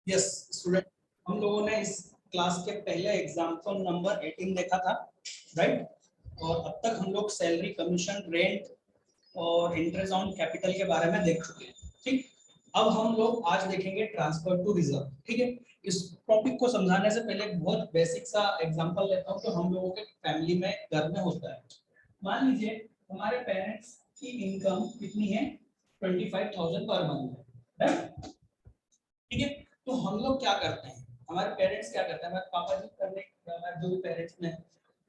Yes student, हम लोगों ने इस क्लास के पहले एग्जाम्पल नंबर 18 देखा था, राइट। और अब तक हम लोग सैलरी, कमीशन, रेंट और इंटरेस्ट ऑन कैपिटल के बारे में देख चुके हैं। ठीक, अब हम लोग आज देखेंगे ट्रांसफर टू रिजर्व। ठीक है, इस टॉपिक को समझाने से पहले एक बहुत बेसिक सा एग्जांपल लेता हूँ जो हम लोगों के फैमिली में घर में होता है। मान लीजिए हमारे पेरेंट्स की इनकम कितनी है, 25,000 पर मंथ है, ठीक है। तो हम लोग क्या करते हैं, हमारे पेरेंट्स क्या करते हैं, हमारे पापा जी करने, हमारे जो भी पेरेंट्स में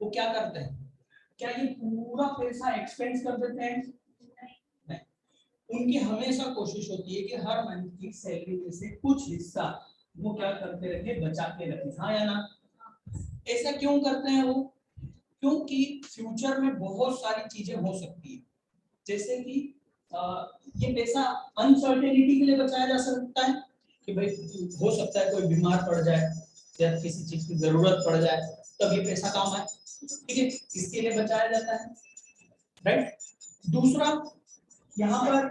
वो क्या करते हैं, क्या ये पूरा पैसा एक्सपेंस कर देते हैं? नहीं, उनकी हमेशा कोशिश होती है कि हर मंथ की सैलरी में से कुछ हिस्सा वो क्या करते रहे, बचा के रखे। हाँ या ना? ऐसा क्यों करते हैं वो? क्योंकि फ्यूचर में बहुत सारी चीजें हो सकती है, जैसे कि ये पैसा अनसर्टेनिटी के लिए बचाया जा सकता है कि भाई हो सकता है कोई बीमार पड़ जाए या किसी चीज की जरूरत पड़ जाए, तब ये पैसा काम आए। ठीक है, इसके लिए बचाया जाता है, राइट। दूसरा, यहाँ पर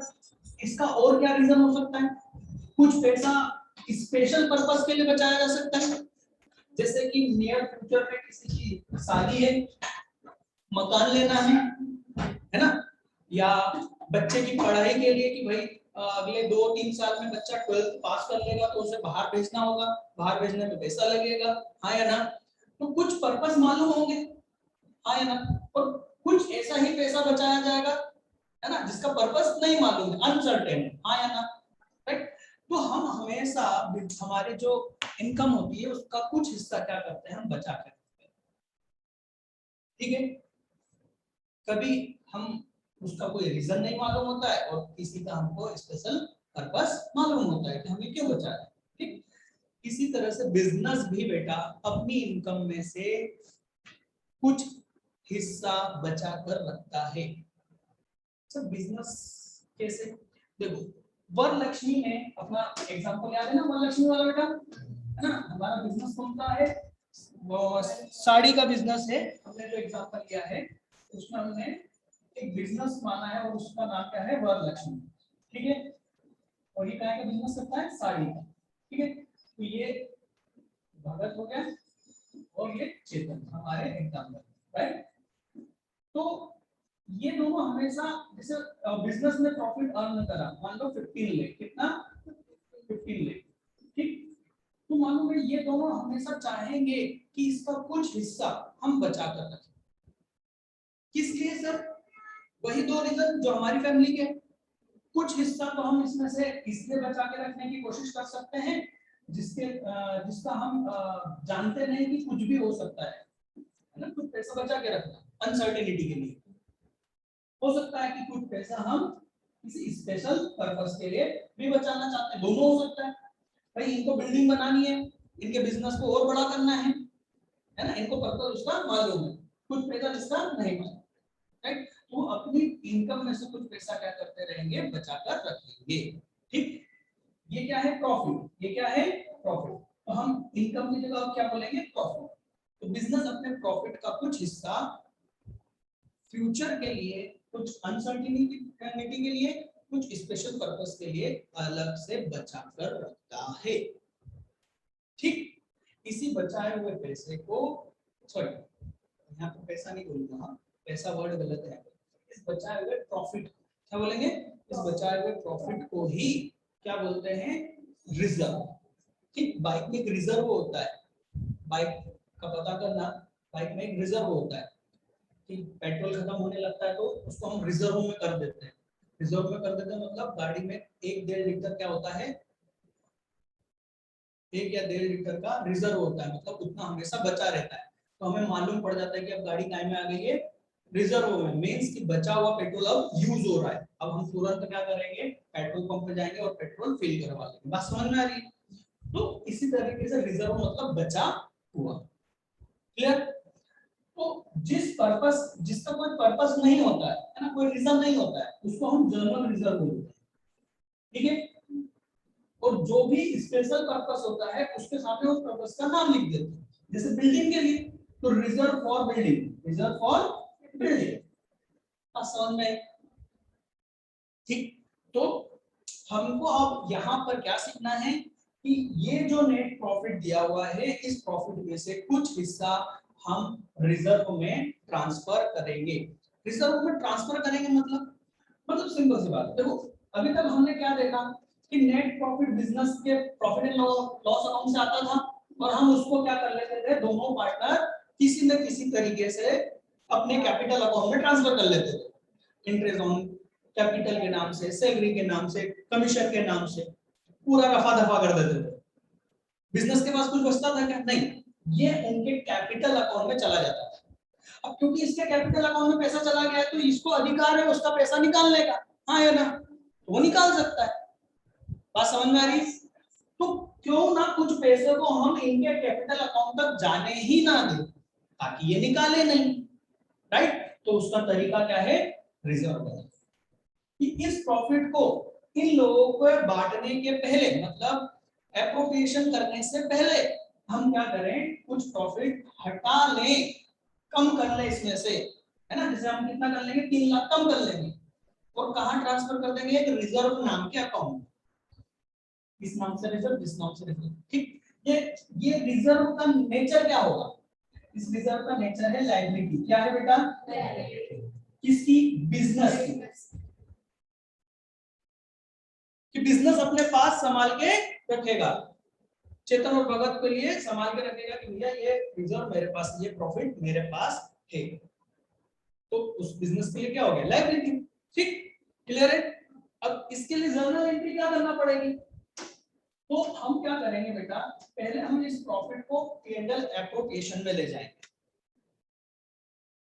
इसका और क्या रीजन हो सकता है, कुछ पैसा स्पेशल पर्पस के लिए बचाया जा सकता है, जैसे कि नियर फ्यूचर में किसी की शादी है, मकान लेना है ना, या बच्चे की पढ़ाई के लिए कि भाई अगले 2-3 साल में बच्चा 12th पास कर लेगा तो उसे बाहर भेजना होगा, बाहर भेजने में पैसा लगेगा। हाँ या ना? तो कुछ पर्पस मालूम होंगे, हाँ या ना? और कुछ ऐसा ही पैसा बचाया जाएगा, है ना, जिसका पर्पस नहीं मालूम है, अनसर्टेन है। हाँ या ना? राइट। तो हम हमेशा हमारे जो इनकम होती है उसका कुछ हिस्सा क्या करते हैं, हम बचा के रखते हैं। ठीक है, कभी हम उसका कोई रीजन नहीं मालूम होता है और किसी का हमको स्पेशल पर्पस मालूम होता है कि हमें क्यों बचा है। ठीक, इसी तरह से बिजनेस भी बेटा अपनी इनकम में से कुछ हिस्सा बचा कर रखता है। सब बिजनेस कैसे, देखो वरलक्ष्मी में अपना एग्जांपल याद है ना, वरलक्ष्मी वाला बेटा, है ना। हमारा बिजनेस कौन सा है, वो साड़ी का बिजनेस है। हमने जो एग्जांपल लिया है उसमें हमने एक बिजनेस माना है और उसका नाम क्या है, वरलक्ष्मी। ठीक है, और ये क्या का बिजनेस करता है, साड़ी का। ठीक है, तो ये भगत हो गया और ये चेतन हमारे एग्जांपल, राइट। तो ये दोनों हमेशा, जैसे बिजनेस में प्रॉफिट अर्न करा, मान लो 15 लाख, कितना, 15 लाख, ठीक। तो मान लो ये दोनों हमेशा चाहेंगे कि इसका कुछ हिस्सा हम बचा कर रखें। किस लिए सर? वही दो रीजन जो हमारी फैमिली के, कुछ हिस्सा तो हम इसमें से इसलिए बचा के रखने की कोशिश कर सकते हैं जिसका हम जानते नहीं कि कुछ भी हो सकता है ना। कुछ पैसा बचा के रखना अनसर्टेनिटी के लिए, हो सकता है कि कुछ पैसा हम किसी स्पेशल पर्पस के लिए भी बचाना चाहते हैं, दोनों हो सकता है। भाई इनको बिल्डिंग बनानी है, इनके बिजनेस को और बड़ा करना है ना, इनको पर्पस उसका मालूम है, कुछ पैसा इसका नहीं मालूम, राइट। तो अपनी इनकम में से कुछ पैसा क्या करते रहेंगे, बचाकर रखेंगे। ठीक, ये क्या है, प्रॉफिट। ये क्या है, प्रॉफिट। तो हम इनकम की जगह क्या बोलेंगे, प्रॉफिट। तो बिजनेस अपने प्रॉफिट का कुछ हिस्सा फ्यूचर के लिए, कुछ अनसर्टेनिटी के लिए, कुछ स्पेशल पर्पस के लिए अलग से बचा कर रखता है। ठीक, इसी बचाए हुए पैसे को, सॉरी यहाँ पे पैसा नहीं बोलूंगा, हाँ पैसा वर्ड गलत है, इस बचाए हुए प्रॉफिट क्या बोलेंगे, इस बचाए हुए प्रॉफिट को ही क्या बोलते हैं, रिजर्व। ठीक, बाइक में एक रिजर्व होता है, बाइक का पता करना, बाइक में एक रिजर्व होता है कि पेट्रोल खत्म होने लगता है तो उसको हम रिजर्व में कर देते हैं। रिजर्व में कर देते हैं मतलब गाड़ी में 1-1.5 लीटर क्या होता है, 1 या 1.5 लीटर का रिजर्व होता है, मतलब उतना हमेशा बचा रहता है। तो हमें मालूम पड़ जाता है कि अब गाड़ी टाइम में आ गई है रिजर्व में, मींस कि बचा हुआ पेट्रोल अब यूज हो रहा है। अब हम तुरंत क्या करेंगे, पेट्रोल पंप पे जाएंगे और पेट्रोल फिल करवा लेंगे। बात समझ में आ रही है? तो इसी तरीके से रिजर्व मतलब बचा हुआ, क्लियर। तो जिस पर्पस, जिसका कोई पर्पस नहीं होता है ना, कोई रीजन नहीं होता है, उसको हम जनरल रिजर्व बोलते हैं। ठीक है, और जो भी स्पेशल पर्पस होता है उसके सामने उस पर्पस का नाम लिख देते हैं। जैसे बिल्डिंग के लिए तो reserve for building, reserve for building, समझ में? ठीक, तो हमको अब यहाँ पर क्या सीखना है कि ये जो नेट प्रॉफिट दिया हुआ है इस प्रॉफिट में से कुछ हिस्सा हम रिजर्व में ट्रांसफर करेंगे। रिजर्व में ट्रांसफर करेंगे मतलब सिंपल सी बात। देखो अभी तक हमने क्या देखा कि नेट प्रॉफिट बिजनेस के प्रॉफिट एंड लॉस अकाउंट से आता था और हम उसको क्या कर लेते थे, दोनों पार्टनर किसी न किसी तरीके से अपने कैपिटल अकाउंट में ट्रांसफर कर लेते थे। इंटरेस्ट ऑन कैपिटल के नाम से, सैलरी के नाम से, कमीशन के नाम से पूरा रफा दफा कर देते थे। बिजनेस के पास कुछ बचता था क्या? नहीं, ये उनके कैपिटल अकाउंट में चला जाता था। अब क्योंकि इसके कैपिटल अकाउंट में पैसा चला गया है तो इसको अधिकार है उसका पैसा निकालने का, हाँ या ना? तो वो निकाल सकता है। बात समझ में आ रही? तो क्यों ना कुछ पैसे को हम इनके कैपिटल अकाउंट तक जाने ही ना दें ताकि ये निकाले नहीं, राइट? तो उसका तरीका क्या है? रिजर्व करना। कि इस प्रॉफिट को इन लोगों को बांटने के पहले, मतलब एप्रोप्रिएशन करने से पहले हम क्या करें, कुछ प्रॉफिट हटा लें, कम कर ले इसमें से, है ना? जैसे हम कितना कर लेंगे, 3 लाख कम कर लेंगे और कहां ट्रांसफर कर देंगे? एक रिजर्व नाम के अकाउंट, इस नाम से रिजर्व, इस नाम से रिजर्व, ठीक? ये रिजर्व का नेचर क्या होगा? इस रिजर्व का नेचर है लायबिलिटी। क्या है बेटा? किसकी? बिजनेस की। कि बिजनेस अपने पास संभाल के रखेगा, चेतन और भगत के लिए संभाल के रखेगा कि भैया ये रिजर्व मेरे पास, ये प्रॉफिट मेरे पास है। तो उस बिजनेस के लिए क्या हो गया? लायबिलिटी। ठीक, क्लियर है? अब इसके लिए जर्नल एंट्री क्या करना पड़ेगी? तो हम क्या करेंगे बेटा, पहले हम इस प्रॉफिट को P&L एप्रोप्रिएशन में ले जाएंगे।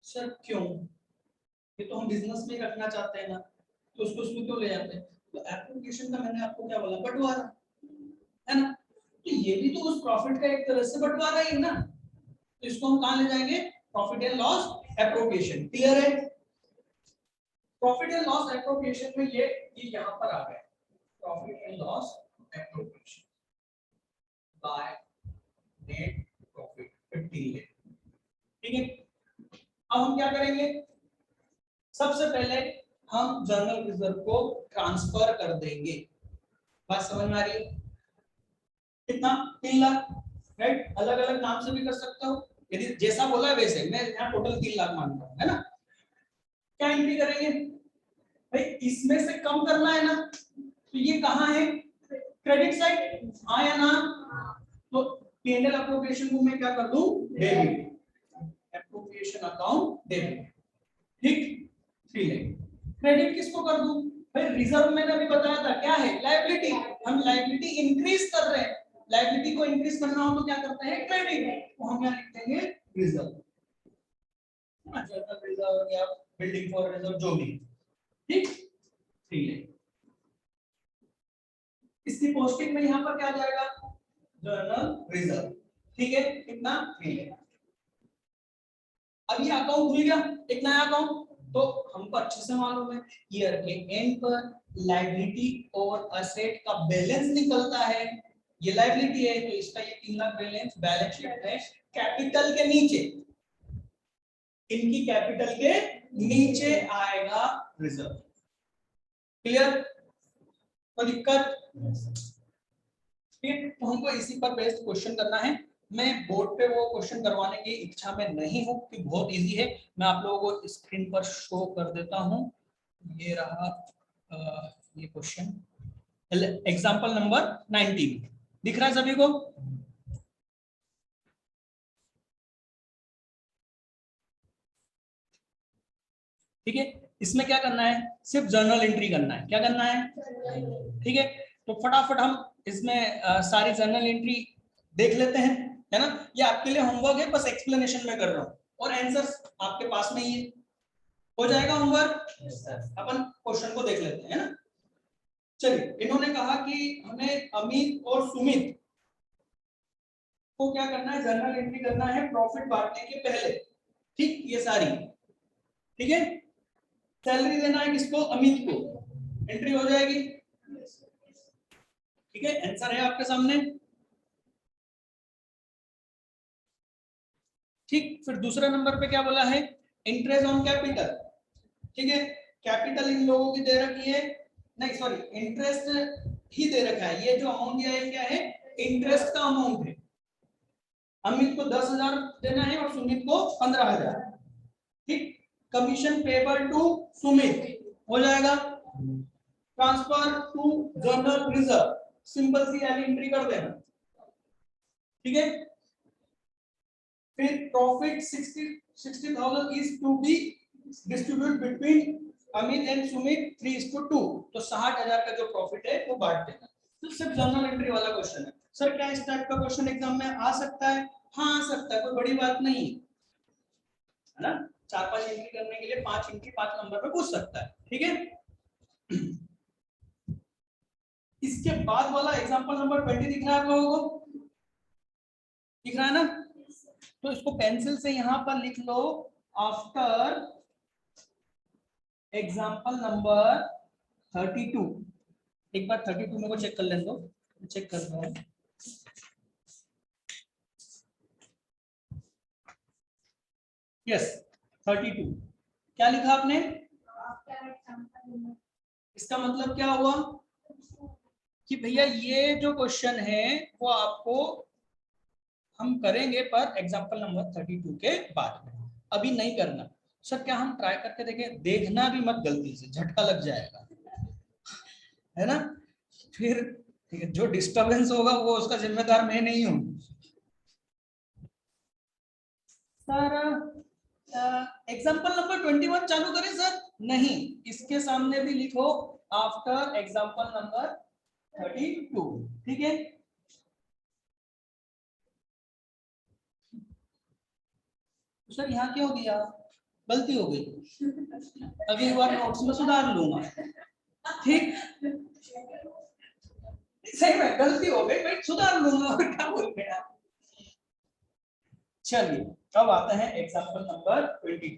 सर क्यों? ये तो हम बिजनेस में रखना चाहते हैं ना, तो उसको उसमें क्यों ले जाते हैं? तो एप्रोप्रिएशन का मैंने आपको क्या बोला? बंटवारा, है ना? तो ये भी तो उस प्रॉफिट का एक तरह से बंटवारा ही है ना। तो इसको हम कहां ले जाएंगे? Profit and loss appropriation. Clear है? प्रॉफिट एंड लॉस एप्रोप्रिएशन में ये यहां पर आ गया, profit and loss appropriation by net profit 15 lakh. ठीक है, अब हम क्या करेंगे? सबसे पहले हम जर्नल रिजर्व को ट्रांसफर कर देंगे। बात समझ में आ रही है? कितना? 3 लाख, राइट? अलग अलग नाम से भी कर सकता हूं, यदि जैसा बोला है वैसे। मैं यहाँ टोटल 3 लाख मान रहा हूं, है ना? क्या एंट्री करेंगे भाई? इसमें से कम करना है ना, तो ये कहां है? क्रेडिट साइड, हाँ या ना? तो P&L एप्रोप्रिएशन को मैं क्या कर दूं? Debit, appropriation account debit. ठीक, 3 लाख। क्रेडिट किसको कर दूं भाई? रिजर्व मैंने अभी बताया था क्या है? लायबिलिटी। हम लायबिलिटी इंक्रीज कर रहे हैं, लायबिलिटी को इंक्रीज करना हो तो क्या करते हैं? क्रेडिट। तो हम क्या लिख देंगे? रिजर्व, जनरल रिजर्व या बिल्डिंग फॉर रिजर्व, जो भी। ठीक, 3 लाख। इसकी पोस्टिंग में यहां पर क्या आ जाएगा? Journal reserve. ठीक है, कितना? 3 लाख। अब ये अकाउंट खुल गया, एक नया अकाउंट। तो हमको अच्छे से मालूम है ईयर के एंड पर लायबिलिटी और असेट का बैलेंस निकलता है। ये लायबिलिटी है तो इसका ये 3 लाख बैलेंस बैलेंस शीट में कैपिटल के नीचे, इनकी कैपिटल के नीचे आएगा रिजर्व। क्लियर? कोई दिक्कत? ठीक, तो हमको इसी पर बेस्ड क्वेश्चन करना है। मैं बोर्ड पे वो क्वेश्चन करवाने की इच्छा में नहीं हूं कि बहुत इजी है। मैं आप लोगों को स्क्रीन पर शो कर देता हूं। ये रहा ये क्वेश्चन, एग्जांपल नंबर 19। दिख रहा है सभी को? ठीक है, इसमें क्या करना है? सिर्फ जर्नल एंट्री करना है। क्या करना है? ठीक है, तो फटाफट हम इसमें सारी जर्नल एंट्री देख लेते हैं, है ना? ये आपके लिए होमवर्क है, बस एक्सप्लेनेशन में कर रहा हूँ और आंसर्स आपके पास में ही है। हो जाएगा होमवर्क? अपन क्वेश्चन को देख लेते हैं, है ना? चलिए, इन्होंने कहा कि हमें अमित और सुमित को क्या करना है? जर्नल एंट्री करना है प्रॉफिट बांटने के पहले। ठीक, ये सारी, ठीक है? सैलरी देना है किसको? अमित को। एंट्री हो जाएगी, ठीक है? आंसर है आपके सामने। ठीक, फिर दूसरा नंबर पे क्या बोला है? Interest on capital. ठीक है, कैपिटल इन लोगों की दे रखी है, नहीं सॉरी, इंटरेस्ट ही दे रखा है। ये जो अमाउंट दिया है क्या है? इंटरेस्ट का अमाउंट है, अमित को 10,000 देना है और सुमित को 15,000, ठीक। कमीशन पेबल टू सुमित हो जाएगा, transfer to general reserve, simple सी एंट्री कर देना, ठीक है। फिर profit 60,000 is to be distributed between Amit and Sumit 3:2, तो 60,000 का जो प्रॉफिट है वो बांट देना। तो सिर्फ जनरल एंट्री वाला क्वेश्चन है। सर क्या इस टाइप का क्वेश्चन एग्जाम में आ सकता है? हाँ आ सकता है, कोई बड़ी बात नहीं है ना। 4-5 एंट्री करने के लिए 5 एंट्री 5 नंबर पे पूछ सकता है, ठीक है। इसके बाद वाला एग्जांपल नंबर 20 दिख रहा है आप लोगों को? दिख रहा है ना? तो इसको पेंसिल से यहां पर लिख लो, आफ्टर एग्जांपल नंबर 32। एक बार 32 मेरे को चेक कर लेने दो, चेक कर रहा हूं। यस 32। क्या लिखा आपने? इसका मतलब क्या हुआ कि भैया ये जो क्वेश्चन है वो आपको हम करेंगे पर एग्जांपल नंबर 32 के बाद में, अभी नहीं करना। सर क्या हम ट्राई करके देखें? देखना भी मत गलती से, झटका लग जाएगा, है ना। फिर ठीक है, जो डिस्टरबेंस होगा वो उसका जिम्मेदार मैं नहीं हूं। सर एग्जांपल नंबर 21 चालू करें सर? नहीं, इसके सामने भी लिखो आफ्टर एग्जांपल नंबर 32, ठीक है। सर यहाँ क्या हो गया? गलती हो गई, अगली बार नोट्स में सुधार लूंगा, ठीक। सही में गलती हो गई, मैं सुधार लूंगा, और क्या बोल गया। चलिए अब आता है एग्जांपल नंबर 22।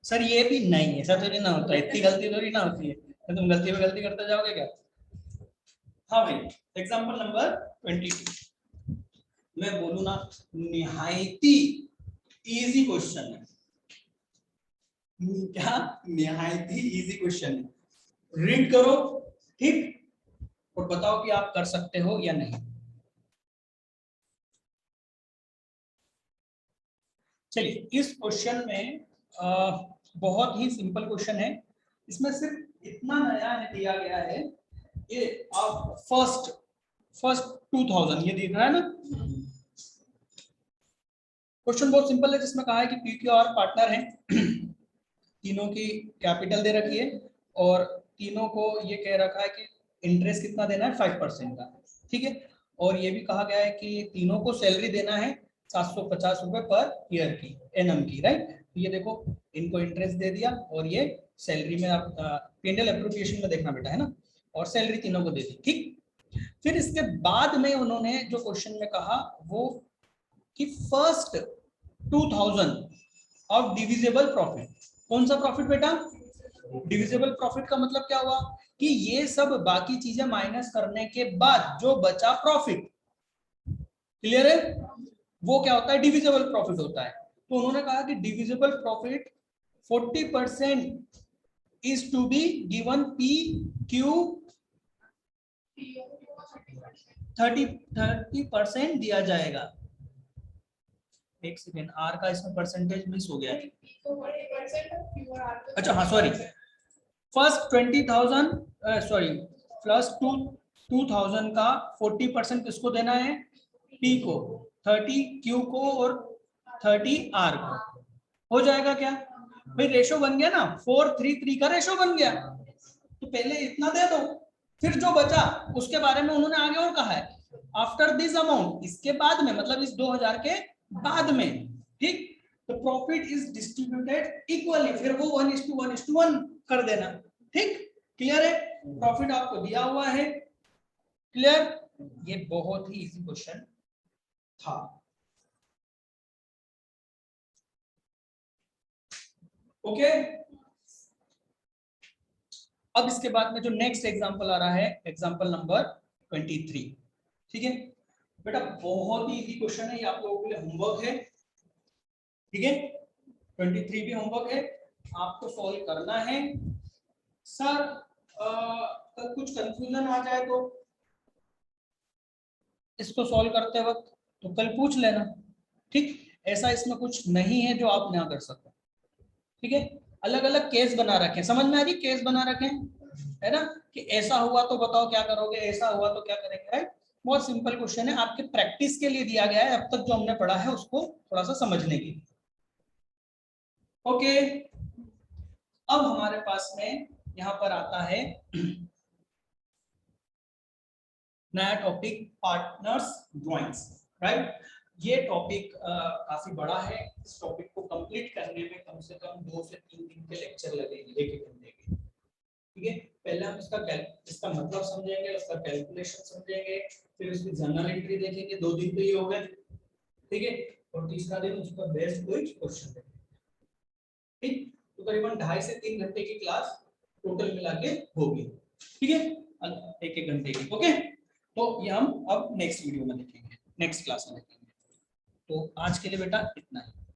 सर ये भी नहीं है, सर थोड़ी ना होता है, इतनी गलती थोड़ी ना होती है, तो तुम गलती पे गलती करते जाओगे क्या? हाँ भाई, एग्जांपल नंबर 22 मैं बोलूँ ना, निहायती इजी क्वेश्चन है। क्या? निहायती इजी क्वेश्चन है। रीड करो, ठीक, और बताओ कि आप कर सकते हो या नहीं। चलिए इस क्वेश्चन में बहुत ही सिंपल क्वेश्चन है। इसमें सिर्फ इतना नया है दिया गया है, ये आप फर्स्ट 2000 ये दिख रहा है ना। क्वेश्चन बहुत सिंपल है, जिसमें कहा है कि पीक्यूआर पार्टनर है, तीनों की कैपिटल दे रखी है और तीनों को ये कह रखा है कि इंटरेस्ट कितना देना है, 5% का, ठीक है। और ये भी कहा गया है कि तीनों को सैलरी देना है 750 रुपए पर ईयर की, एनएम की, राइट। तो ये देखो, इनको इंटरेस्ट दे दिया और ये सैलरी में आप पेंडल एप्रोप्रिएशन में देखना बेटा, है ना, और सैलरी तीनों को दे दी, ठीक। फिर इसके बाद में उन्होंने जो क्वेश्चन में कहा वो कि फर्स्ट 2000 ऑफ डिविजिबल प्रॉफिट, कौन सा प्रॉफिट बेटा? डिविजिबल प्रॉफिट का मतलब क्या हुआ कि ये सब बाकी चीजें माइनस करने के बाद जो बचा प्रॉफिट, क्लियर है, वो क्या होता है? डिविजिबल प्रॉफिट होता है। तो उन्होंने कहा कि divisible profit 40% is to be given P Q, 30% दिया जाएगा। एक सेकेंड, आर का इसमें परसेंटेज मिस हो गया। अच्छा हाँ सॉरी, फर्स्ट 20,000 सॉरी फर्स्ट 2000 का 40% किसको देना है? पी को, 30 क्यू को और 30 आर को। हो जाएगा क्या भाई? रेशो बन गया ना, 4:3 का रेशो बन गया। तो पहले इतना दे दो, फिर जो बचा उसके बारे में उन्होंने आगे और कहा है आफ्टर दिस अमाउंट, इसके बाद में मतलब इस 2000 के बाद में, ठीक। तो प्रॉफिट इज डिस्ट्रीब्यूटेड इक्वली, फिर वो 1:1 कर देना, ठीक। क्लियर है? प्रॉफिट आपको दिया हुआ है, क्लियर। ये बहुत ही इजी क्वेश्चन था। ओके अब इसके बाद में जो नेक्स्ट एग्जांपल आ रहा है, एग्जांपल नंबर 23, ठीक है बेटा। बहुत ही इजी क्वेश्चन है, ये आप लोगों के लिए होमवर्क है, ठीक है। 23 भी होमवर्क है, आपको सॉल्व करना है। सर कुछ कंफ्यूजन आ जाए तो इसको सॉल्व करते वक्त, तो कल पूछ लेना। ठीक, ऐसा इसमें कुछ नहीं है जो आप ना कर सको। ठीक है, अलग अलग केस बना रखे, समझ में आ रही, केस बना रखे है ना, कि ऐसा हुआ तो बताओ क्या करोगे, ऐसा हुआ तो क्या करेंगे, राइट। बहुत सिंपल क्वेश्चन है, आपके प्रैक्टिस के लिए दिया गया है, अब तक जो हमने पढ़ा है उसको थोड़ा सा समझने के लिए। ओके, अब हमारे पास में यहाँ पर आता है नया टॉपिक, पार्टनर्स ड्राइंग्स, राइट। ये टॉपिक काफी बड़ा है, इस टॉपिक को कंप्लीट करने में कम से कम 2 से 3 दिन के लेक्चर लगेंगे, 1-1 घंटे के। ठीक है, पहले हम इसका मतलब समझेंगे, उसका कैलकुलेशन समझेंगे, फिर उसकी जर्नल एंट्री देखेंगे, 2 दिन तो ये हो गए। ठीक है, और तीसरा दिन उस पर बेस्ड कोई क्वेश्चन देखेंगे। ठीक, तो करीबन 2.5 से 3 घंटे की क्लास टोटल मिला के होगी। ठीक है, 1-1 घंटे की। ओके, तो ये हम अब नेक्स्ट वीडियो में देखेंगे, नेक्स्ट क्लास में देखेंगे। तो आज के लिए बेटा इतना ही।